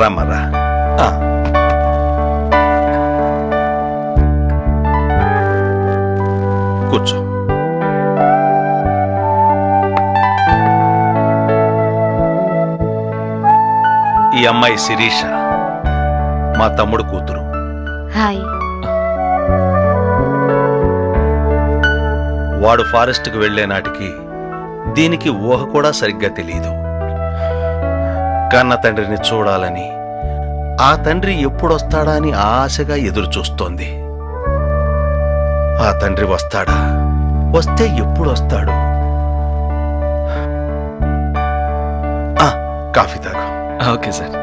రామరా. కూర్చో. ఈ అమ్మాయి శిరీష, మా తమ్ముడు కూతురు. హాయ్. వాడు ఫారెస్ట్కి వెళ్లే నాటికి దీనికి ఊహ కూడా సరిగ్గా తెలియదు. కన్న తండ్రిని చూడాలని, ఆ తండ్రి ఎప్పుడొస్తాడా అని ఆశగా ఎదురు చూస్తోంది. ఆ తండ్రి వస్తాడా? వస్తే ఎప్పుడొస్తాడు? కాఫీ తాగు. Okay sir.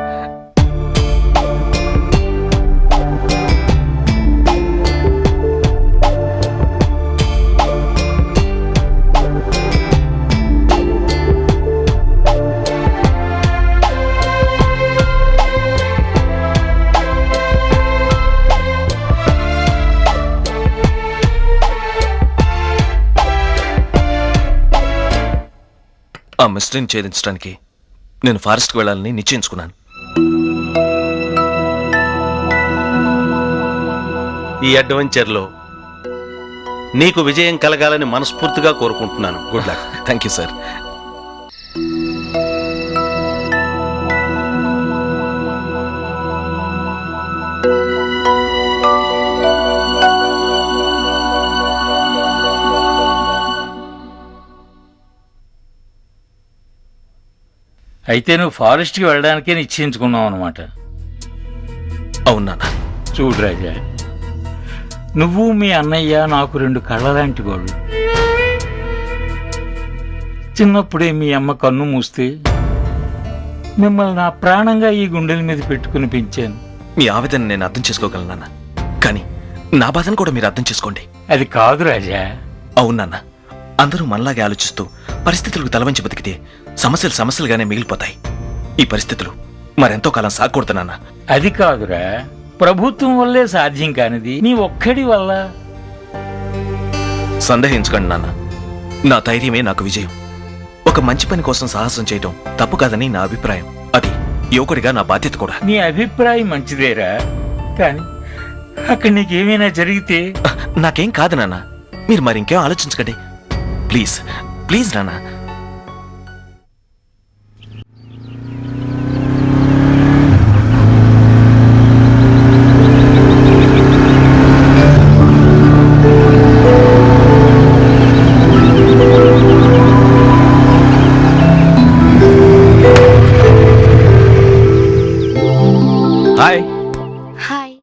ఆ మిస్టరీని ఛేదించడానికి నేను ఫారెస్ట్కి వెళ్ళాలని నిశ్చయించుకున్నాను. ఈ అడ్వెంచర్లో నీకు విజయం కలగాలని మనస్ఫూర్తిగా కోరుకుంటున్నాను. Good luck. Thank you sir. అయితే నువ్వు ఫారెస్ట్కి వెళ్ళడానికే నిశ్చయించుకున్నావు అనమాట. అవునా? చూడు రాజా, నువ్వు మీ అన్నయ్య నాకు 2 కళ్ళ లాంటి వాడు. చిన్నప్పుడే మీ అమ్మ కన్ను మూస్తే మిమ్మల్ని నా ప్రాణంగా ఈ గుండెల మీద పెట్టుకుని పెంచాను. మీ ఆవేదన నేను అర్థం చేసుకోగలను నాన్న, కానీ నా బాధను కూడా మీరు అర్థం చేసుకోండి. అది కాదు రాజా. అవును నాన్న, అందరూ మనలాగే ఆలోచిస్తూ పరిస్థితులకు తలవంచి బతికితే సమస్యలు సమస్యలుగానే మిగిలిపోతాయి. ఈ పరిస్థితులు మరెంతో కాలం సాగకూడదు నాన్న. అది కాదురా, ప్రభుత్వం వల్లే సాధ్యం కానిది నీ ఒక్కడి వల్ల. సందేహించకండి నాన్న, నా ధైర్యమే నాకు విజయం. ఒక మంచి పని కోసం సాహసం చేయటం తప్పు కాదని నా అభిప్రాయం. అది యువకుడిగా నా బాధ్యత కూడా. నీ అభిప్రాయం మంచిదేరా, కానీ అక్కడ నీకేమైనా జరిగితే నాకేం కాదు నాన్న, మీరు మరింకేం ఆలోచించకండి. ప్లీజ్ ప్లీజ్ నాన్న. హాయ్.